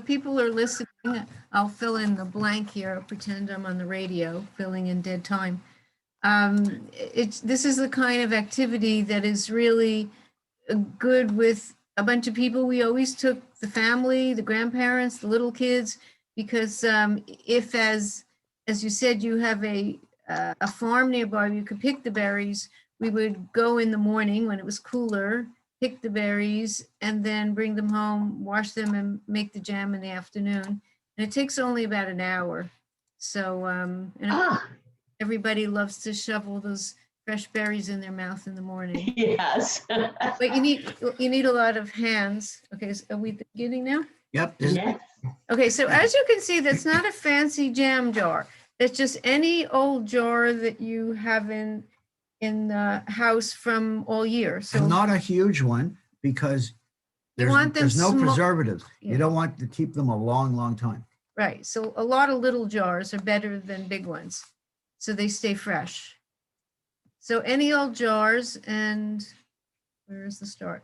People are listening. I'll fill in the blank here. I'll pretend I'm on the radio, filling in dead time. This is the kind of activity that is really good with a bunch of people. We always took the family, the grandparents, the little kids, because if, as you said, you have a farm nearby, you could pick the berries. We would go in the morning when it was cooler, pick the berries, and then bring them home, wash them, and make the jam in the afternoon. And it takes only about an hour. So, and everybody loves to shovel those fresh berries in their mouth in the morning. Yes. But you need a lot of hands. Okay, so are we beginning now? Yep. Yes. Okay, so as you can see, that's not a fancy jam jar. It's just any old jar that you have in the house from all year. So And not a huge one because there's no preservatives. Yeah. You don't want to keep them a long, long time. Right. So a lot of little jars are better than big ones. So they stay fresh. So any old jars, and where is the start?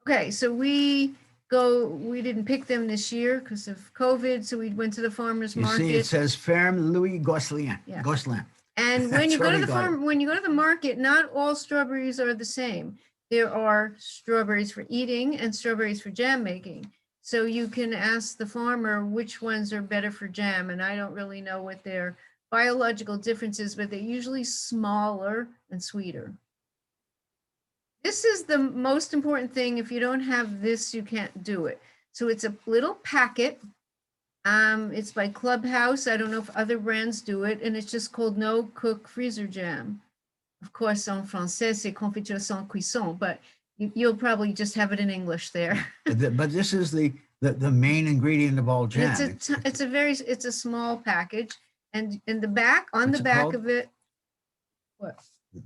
Okay, so we didn't pick them this year because of COVID. So we went to the farmer's market. You see, it says Ferme Louis Gosselin. Yeah. Gosselin. And when you go to the farm, when you go to the market, not all strawberries are the same. There are strawberries for eating and strawberries for jam making. So you can ask the farmer which ones are better for jam. And I don't really know what their biological differences, but they're usually smaller and sweeter. This is the most important thing. If you don't have this, you can't do it. So it's a little packet. It's by Clubhouse. I don't know if other brands do it, and it's just called No Cook Freezer Jam. Of course, en français, c'est confiture sans cuisson, but you'll probably just have it in English there. But this is the main ingredient of all jam. It's a small package, and in the back, on What's the it back called? of it, what?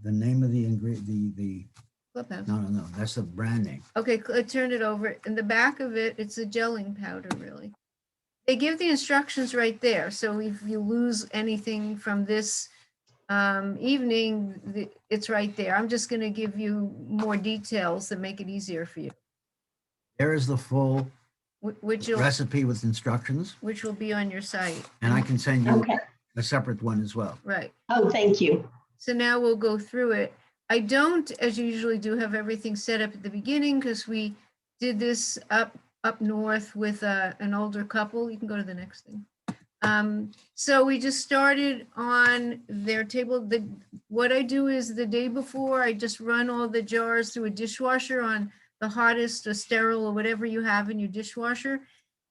The name of the ingredient, the Clubhouse. no, that's the brand name. Okay, turn it over. In the back of it, it's a gelling powder, really. They give the instructions right there. So if you lose anything from this evening, it's right there. I'm just going to give you more details that make it easier for you. There is the full Which recipe with instructions. Which will be on your site. And I can send you Okay. a separate one as well. Right. Oh, thank you. So now we'll go through it. I don't, as you usually do, have everything set up at the beginning because we did this up north with an older couple. You can go to the next thing. So we just started on their table. What I do is the day before, I just run all the jars through a dishwasher on the hottest or sterile or whatever you have in your dishwasher.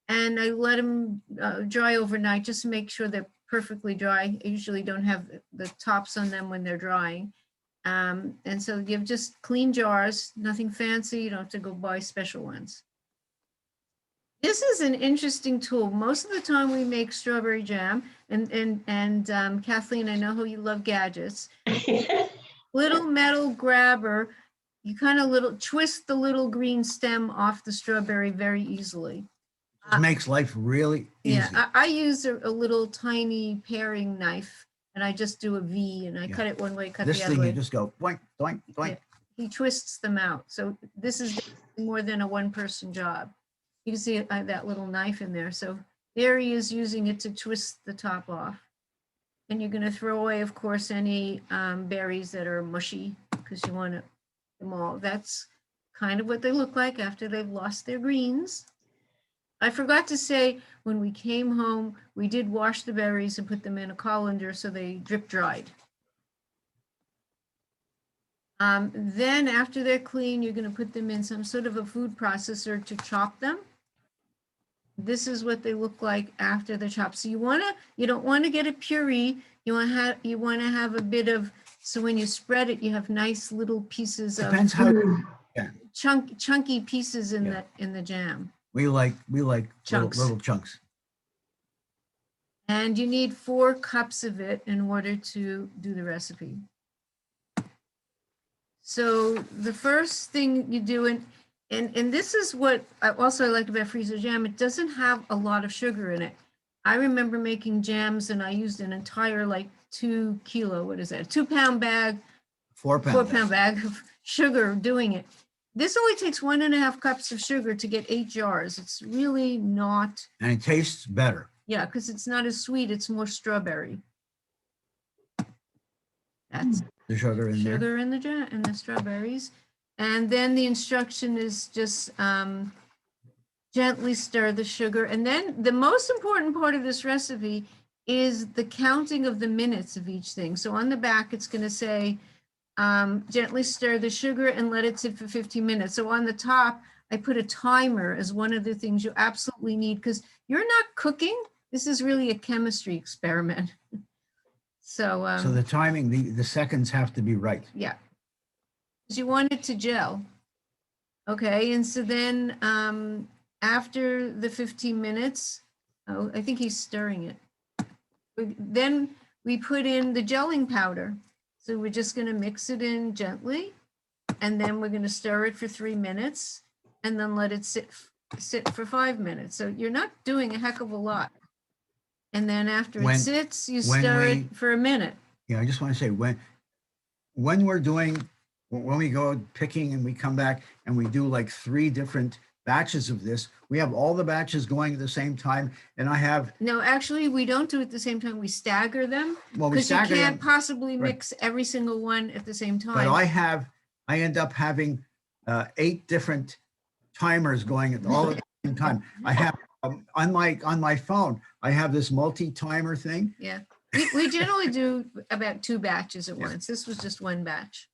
And I let them dry overnight just to make sure they're perfectly dry. I usually don't have the tops on them when they're drying. And so you have just clean jars, nothing fancy. You don't have to go buy special ones. This is an interesting tool. Most of the time we make strawberry jam, and Kathleen, I know how you love gadgets. Little metal grabber, you kind of twist the little green stem off the strawberry very easily. It makes life really easy. Yeah, I use a little tiny paring knife, and I just do a V, and I cut it one way, cut the other way. This thing, you just go doink, doink, doink. Yeah. He twists them out. So this is more than a one-person job. You can see I have that little knife in there. So there he is using it to twist the top off. And you're going to throw away, of course, any berries that are mushy because you want them all. That's kind of what they look like after they've lost their greens. I forgot to say, when we came home, we did wash the berries and put them in a colander so they drip dried. Then after they're clean, you're going to put them in some sort of a food processor to chop them. This is what they look like after the chop. So you don't want to get a puree. You want to have a bit of, so when you spread it, you have nice little pieces Depends of how chunky pieces in the jam. we like Chunks. little chunks. And you need 4 cups of it in order to do the recipe. So the first thing you do, and this is what I also like about freezer jam, it doesn't have a lot of sugar in it. I remember making jams and I used an entire 2 kilo, what is that, 2 pound bag, 4 pound. 4 pound bag of sugar doing it. this only takes 1.5 cups of sugar to get 8 jars. It's really not. And it tastes better. Yeah, because it's not as sweet. It's more strawberry. That's the sugar in there. Sugar in the jam and the strawberries. And then the instruction is just gently stir the sugar. And then the most important part of this recipe is the counting of the minutes of each thing. So on the back, it's going to say, gently stir the sugar and let it sit for 15 minutes. So on the top, I put a timer as one of the things you absolutely need, because you're not cooking. This is really a chemistry experiment. So the timing, the seconds have to be right. Yeah. Because you want it to gel. Okay, and so then after the 15 minutes, oh, I think he's stirring it. Then we put in the gelling powder. So we're just going to mix it in gently, and then we're going to stir it for 3 minutes, and then let it sit for 5 minutes. So you're not doing a heck of a lot. And then after it sits, you stir it for a minute. Yeah, I just want to say, when we go picking and we come back and we do like 3 different batches of this, we have all the batches going at the same time. And I have. No, actually, we don't do it at the same time. We stagger them. Well, because you can't possibly mix every single one at the same time. But I end up having 8 different timers going at all at the same time. I have on my phone, I have this multi-timer thing. Yeah, we generally do about 2 batches at once. This was just 1 batch.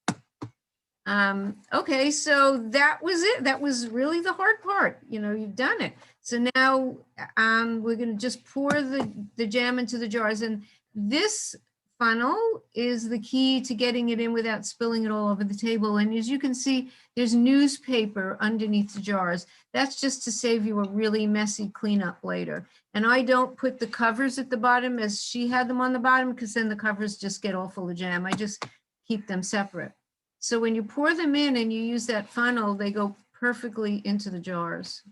Okay, so that was it. That was really the hard part. You've done it. So now we're going to just pour the jam into the jars. And this funnel is the key to getting it in without spilling it all over the table. And as you can see, there's newspaper underneath the jars. That's just to save you a really messy cleanup later. And I don't put the covers at the bottom as she had them on the bottom, because then the covers just get all full of jam. I just keep them separate. So when you pour them in and you use that funnel, they go perfectly into the jars.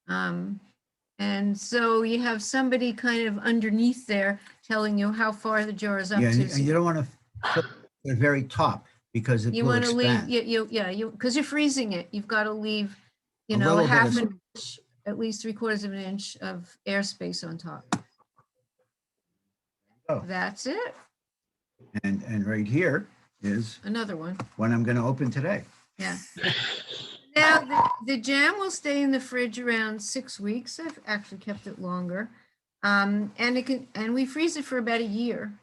And so you have somebody kind of underneath there telling you how far the jar is up to. And you don't want to put the very top, because it will expand. Because you're freezing it. You've got to leave, a half an inch, at least 3/4 of an inch of airspace on top. Oh. That's it. And right here is another one I'm going to open today. Yeah. Now the jam will stay in the fridge around 6 weeks. I've actually kept it longer, and we freeze it for about a year.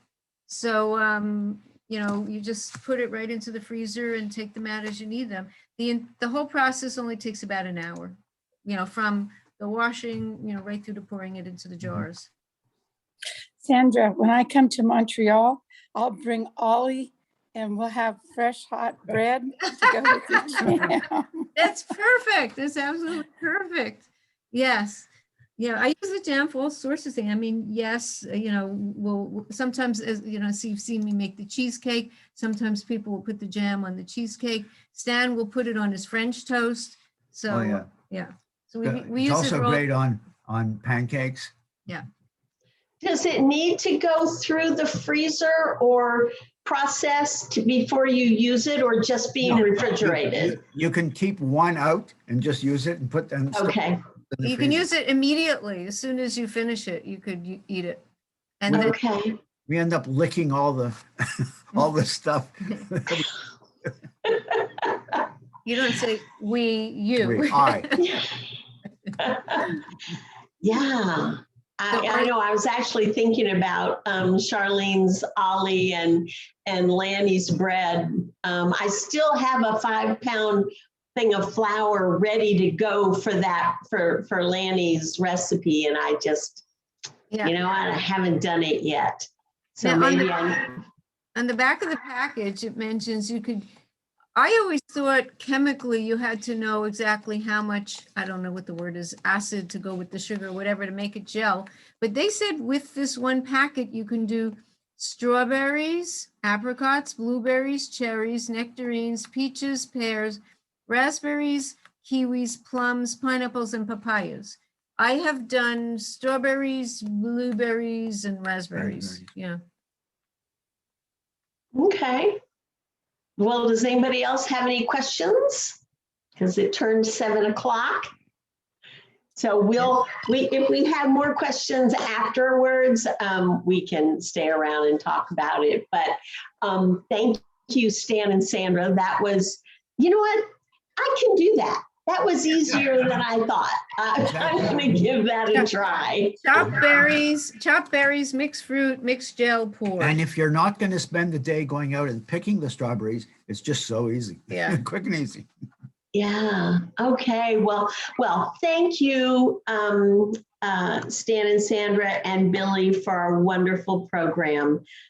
So you just put it right into the freezer and take them out as you need them. The whole process only takes about an hour. From the washing, right through to pouring it into the jars. Sandra, when I come to Montreal, I'll bring Ollie and we'll have fresh hot bread to go with the jam. That's perfect. That's absolutely perfect. Yes. Yeah, I use the jam for all sorts of things. I mean, yes, we'll sometimes, so you've seen me make the cheesecake. Sometimes people will put the jam on the cheesecake. Stan will put it on his French toast. So, yeah. So we use it's also great on pancakes. Yeah. Does it need to go through the freezer or processed before you use it, or just being refrigerated? You can keep one out and just use it and put them. Okay. You can use it immediately. As soon as you finish it, you could eat it. And okay. We end up licking all the stuff. You don't say you. I. Yeah. I know. I was actually thinking about Charlene's Ollie and Lanny's bread. I still have a 5-pound thing of flour ready to go for Lanny's recipe, and I just, I haven't done it yet. So now, maybe on the back of the package, it mentions you could. I always thought chemically you had to know exactly how much, I don't know what the word is, acid to go with the sugar, whatever, to make it gel. But they said with this one packet, you can do strawberries, apricots, blueberries, cherries, nectarines, peaches, pears, raspberries, kiwis, plums, pineapples, and papayas. I have done strawberries, blueberries, and raspberries. Yeah. Okay. Well, does anybody else have any questions? Because it turned 7 o'clock. So if we have more questions afterwards, we can stay around and talk about it. But thank you, Stan and Sandra. That was, you know what? I can do that. That was easier than I thought. I'm going to give that a try. Chopped berries, mixed fruit, mixed gel, pour. And if you're not going to spend the day going out and picking the strawberries, it's just so easy. Yeah. Quick and easy. Yeah. Okay. Well, thank you, Stan and Sandra and Billy, for our wonderful program.